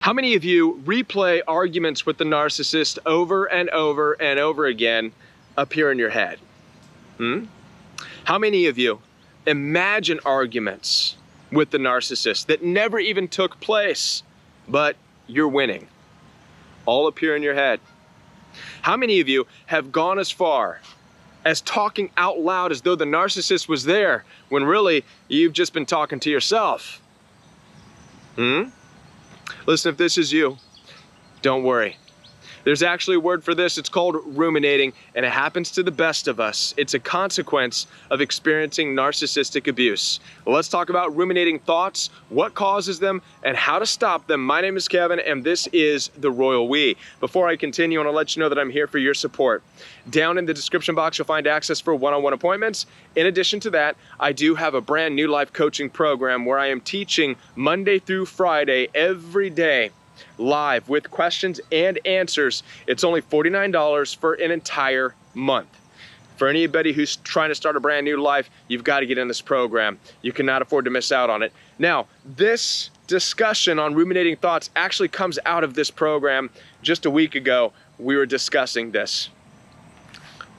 How many of you replay arguments with the narcissist over and over and over again up here in your head? How many of you imagine arguments with the narcissist that never even took place, but you're winning? All up here in your head. How many of you have gone as far as talking out loud as though the narcissist was there when really you've just been talking to yourself? Listen, if this is you, don't worry. There's actually a word for this. It's called ruminating, and it happens to the best of us. It's a consequence of experiencing narcissistic abuse. Well, let's talk about ruminating thoughts, what causes them, and how to stop them. My name is Kevin, and this is The Royal We. Before I continue, I want to let you know that I'm here for your support. Down in the description box, you'll find access for one-on-one appointments. In addition to that, I do have a brand new life coaching program where I am teaching Monday through Friday every day, live with questions and answers. It's only $49 for an entire month. For anybody who's trying to start a brand new life, you've got to get in this program. You cannot afford to miss out on it. Now, this discussion on ruminating thoughts actually comes out of this program. Just a week ago, we were discussing this.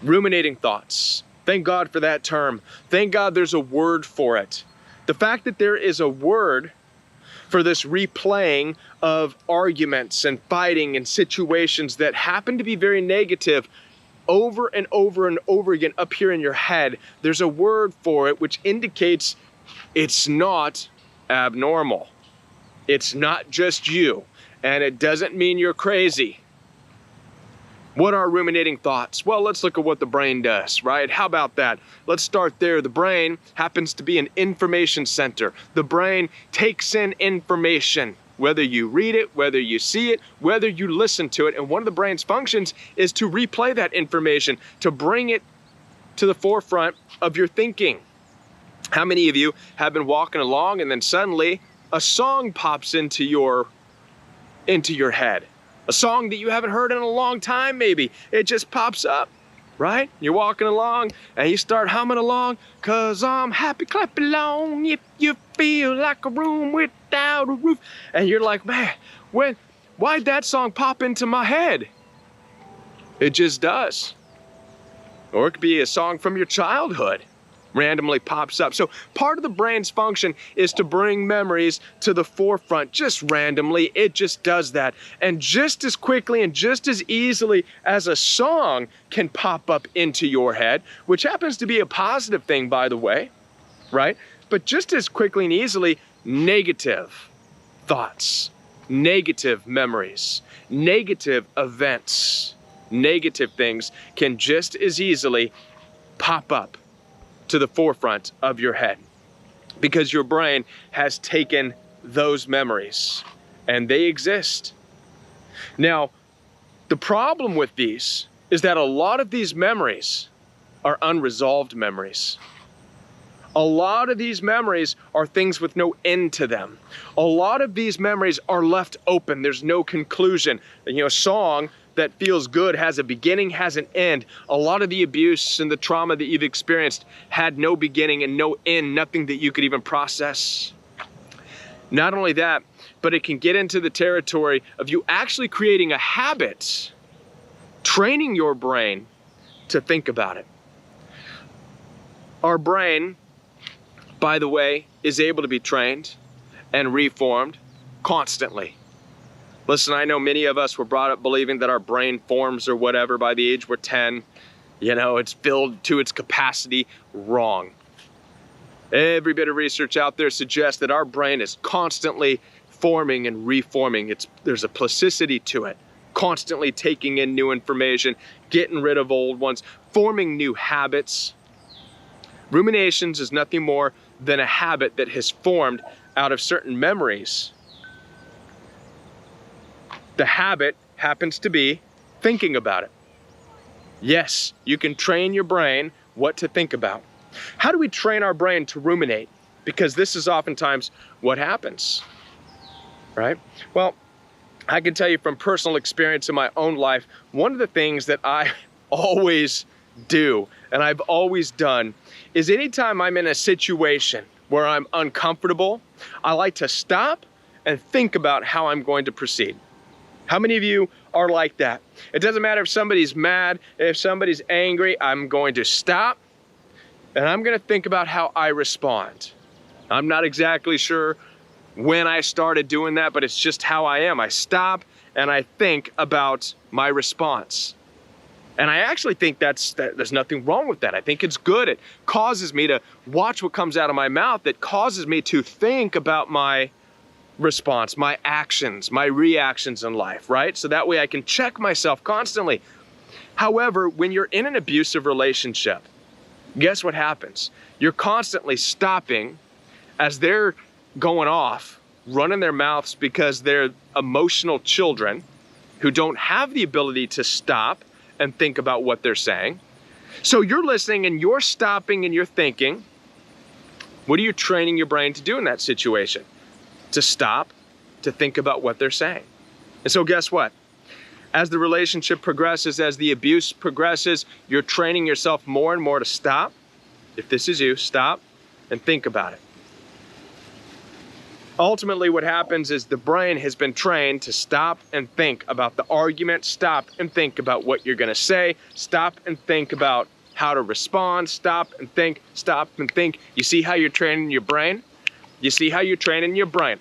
Ruminating thoughts. Thank God for that term. Thank God there's a word for it. The fact that there is a word for this replaying of arguments and fighting and situations that happen to be very negative over and over and over again up here in your head, there's a word for it which indicates it's not abnormal. It's not just you, and it doesn't mean you're crazy. What are ruminating thoughts? Well, let's look at what the brain does, right? How about that? Let's start there. The brain happens to be an information center. The brain takes in information, whether you read it, whether you see it, whether you listen to it. And one of the brain's functions is to replay that information, to bring it to the forefront of your thinking. How many of you have been walking along and then suddenly a song pops into your head? A song that you haven't heard in a long time, maybe. It just pops up, right? You're walking along and you start humming along. 'Cause I'm happy, clap along if you feel like a room without a roof. And you're like, man, why'd that song pop into my head? It just does. Or it could be a song from your childhood. Randomly pops up. So part of the brain's function is to bring memories to the forefront just randomly. It just does that. And just as quickly and just as easily as a song can pop up into your head, which happens to be a positive thing, by the way, right? But just as quickly and easily, negative thoughts, negative memories, negative events, negative things can just as easily pop up to the forefront of your head, because your brain has taken those memories and they exist. Now, the problem with these is that a lot of these memories are unresolved memories. A lot of these memories are things with no end to them. A lot of these memories are left open. There's no conclusion. A song that feels good has a beginning, has an end. A lot of the abuse and the trauma that you've experienced had no beginning and no end, nothing that you could even process. Not only that, but it can get into the territory of you actually creating a habit, training your brain to think about it. Our brain, by the way, is able to be trained and reformed constantly. Listen, I know many of us were brought up believing that our brain forms or whatever by the age we're 10. It's filled to its capacity. Wrong. Every bit of research out there suggests that our brain is constantly forming and reforming. There's a plasticity to it, constantly taking in new information, getting rid of old ones, forming new habits. Ruminations is nothing more than a habit that has formed out of certain memories. The habit happens to be thinking about it. Yes, you can train your brain what to think about. How do we train our brain to ruminate? Because this is oftentimes what happens, right? Well, I can tell you from personal experience in my own life, one of the things that I always do, and I've always done, is anytime I'm in a situation where I'm uncomfortable, I like to stop and think about how I'm going to proceed. How many of you are like that? It doesn't matter if somebody's mad, if somebody's angry, I'm going to stop and I'm going to think about how I respond. I'm not exactly sure when I started doing that, but it's just how I am. I stop and I think about my response. And I actually think there's nothing wrong with that. I think it's good. It causes me to watch what comes out of my mouth. It causes me to think about my response, my actions, my reactions in life, right? So that way I can check myself constantly. However, when you're in an abusive relationship, guess what happens? You're constantly stopping as they're going off, running their mouths because they're emotional children who don't have the ability to stop and think about what they're saying. So you're listening and you're stopping and you're thinking. What are you training your brain to do in that situation? To stop, to think about what they're saying. And so guess what? As the relationship progresses, as the abuse progresses, you're training yourself more and more to stop. If this is you, stop and think about it. Ultimately, what happens is the brain has been trained to stop and think about the argument, stop and think about what you're gonna say, stop and think about how to respond, stop and think, stop and think. You see how you're training your brain? You see how you're training your brain?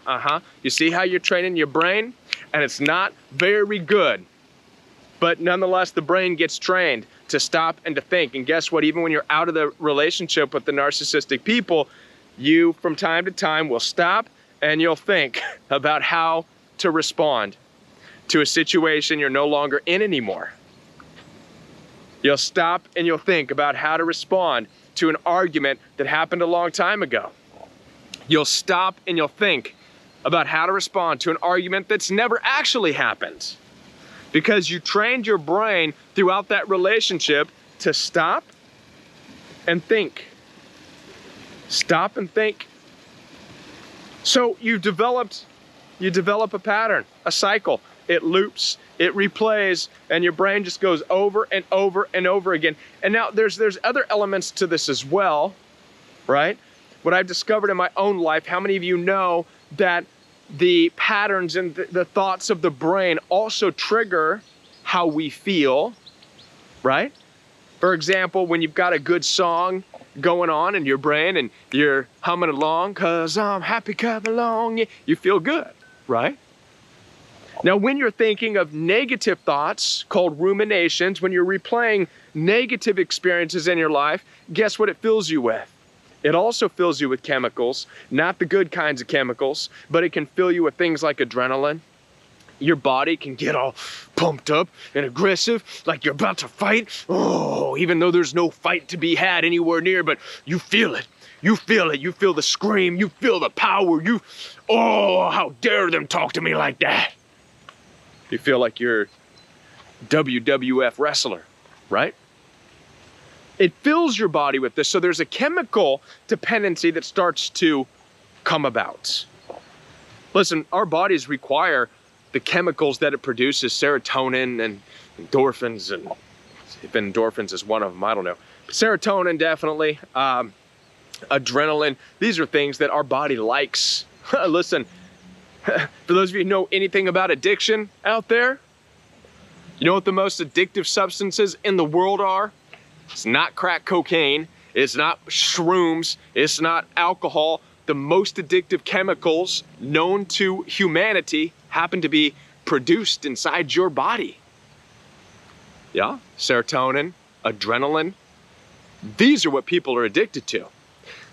You see how you're training your brain? And it's not very good. But nonetheless, the brain gets trained to stop and to think. And guess what? Even when you're out of the relationship with the narcissistic people, you from time to time will stop and you'll think about how to respond to a situation you're no longer in anymore. You'll stop and you'll think about how to respond to an argument that happened a long time ago. You'll stop and you'll think about how to respond to an argument that's never actually happened, because you trained your brain throughout that relationship to stop and think. Stop and think. So you develop a pattern, a cycle. It loops, it replays, and your brain just goes over and over and over again. And now there's other elements to this as well, right? What I've discovered in my own life, how many of you know that the patterns and the thoughts of the brain also trigger how we feel, right? For example, when you've got a good song going on in your brain and you're humming along, 'cause I'm happy coming along, yeah, you feel good, right? Now, when you're thinking of negative thoughts called ruminations, when you're replaying negative experiences in your life, guess what it fills you with? It also fills you with chemicals, not the good kinds of chemicals, but it can fill you with things like adrenaline. Your body can get all pumped up and aggressive, like you're about to fight. Oh, even though there's no fight to be had anywhere near, but you feel it. You feel it. You feel the scream. You feel the power. Oh, how dare them talk to me like that? You feel like you're a WWF wrestler, right? It fills your body with this. So there's a chemical dependency that starts to come about. Listen, our bodies require the chemicals that it produces, serotonin and endorphins, and if endorphins is one of them, I don't know. Serotonin, definitely, adrenaline. These are things that our body likes. Listen, for those of you who know anything about addiction out there, you know what the most addictive substances in the world are? It's not crack cocaine, it's not shrooms, it's not alcohol. The most addictive chemicals known to humanity happen to be produced inside your body. Yeah, serotonin, adrenaline. These are what people are addicted to.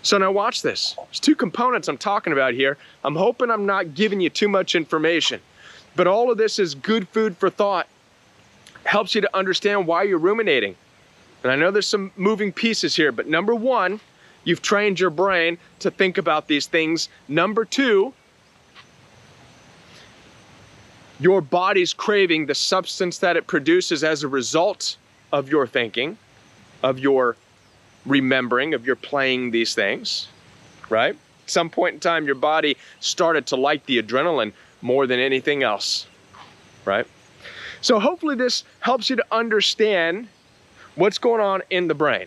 So now watch this. There's two components I'm talking about here. I'm hoping I'm not giving you too much information, but all of this is good food for thought. Helps you to understand why you're ruminating. And I know there's some moving pieces here, but number one, you've trained your brain to think about these things. Number two, your body's craving the substance that it produces as a result of your thinking, of your remembering, of your playing these things, right? At some point in time, your body started to like the adrenaline more than anything else, right? So hopefully this helps you to understand what's going on in the brain,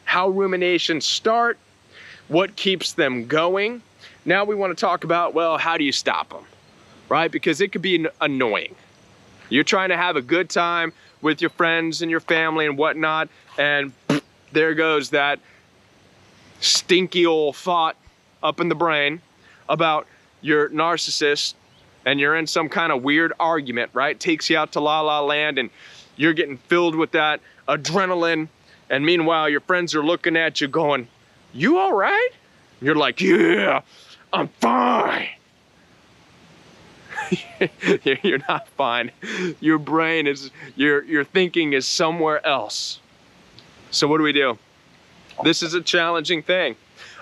how ruminations start, what keeps them going. Now we want to talk about, well, how do you stop them? right? Because it could be annoying. You're trying to have a good time with your friends and your family and whatnot, and there goes that stinky old thought up in the brain about your narcissist, and you're in some kind of weird argument, right? Takes you out to La La Land, and you're getting filled with that adrenaline, and meanwhile your friends are looking at you going, "You all right?" You're like, "Yeah, I'm fine." You're not fine. Your brain is, your thinking is somewhere else. So what do? This is a challenging thing.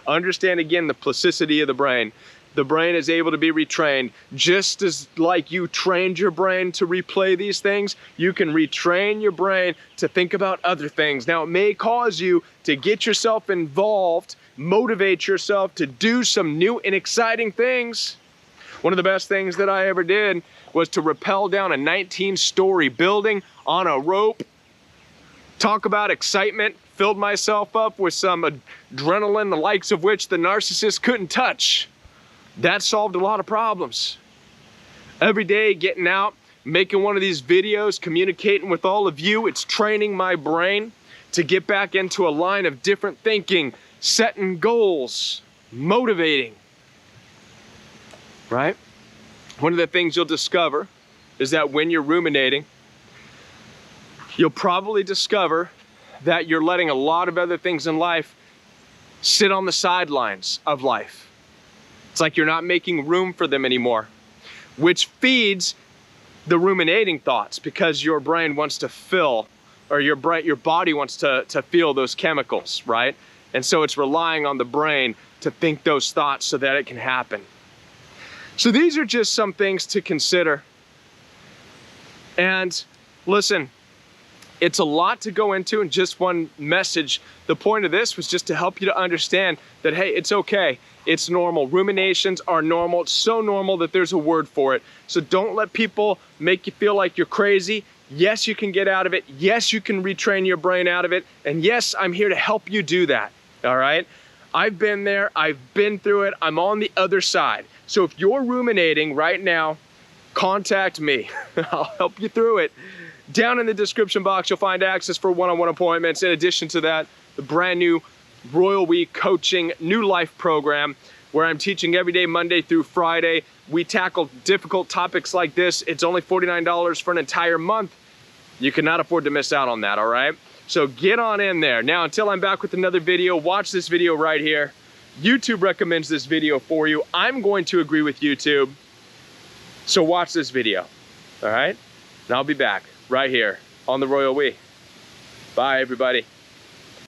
Understand again the plasticity of the brain. The brain is able to be retrained. Just as like you trained your brain to replay these things, you can retrain your brain to think about other things. Now, it may cause you to get yourself involved, motivate yourself to do some new and exciting things. One of the best things that I ever did was to rappel down a 19-story building on a rope. Talk about excitement. Filled myself up with some adrenaline, the likes of which the narcissist couldn't touch. That solved a lot of problems. Every day getting out, making one of these videos, communicating with all of you, it's training my brain to get back into a line of different thinking, setting goals, motivating, right? One of the things you'll discover is that when you're ruminating, you'll probably discover that you're letting a lot of other things in life sit on the sidelines of life. It's like you're not making room for them anymore, which feeds the ruminating thoughts, because your brain wants to fill, or your body wants to feel those chemicals, right? And so it's relying on the brain to think those thoughts so that it can happen. So these are just some things to consider. And listen, it's a lot to go into in just one message. The point of this was just to help you to understand that, hey, it's okay. It's normal. Ruminations are normal. It's so normal that there's a word for it. So don't let people make you feel like you're crazy. Yes, you can get out of it. Yes, you can retrain your brain out of it. And yes, I'm here to help you do that. All right? I've been there. I've been through it. I'm on the other side. So if you're ruminating right now, contact me. I'll help you through it. Down in the description box, you'll find access for one-on-one appointments. In addition to that, the brand new Royal We Coaching New Life program, where I'm teaching every day, Monday through Friday. We tackle difficult topics like this. It's only $49 for an entire month. You cannot afford to miss out on that, all right? So get on in there. Now, until I'm back with another video, watch this video right here. YouTube recommends this video for you. I'm going to agree with YouTube. So watch this video, all right? And I'll be back right here on the Royal We. Bye, everybody.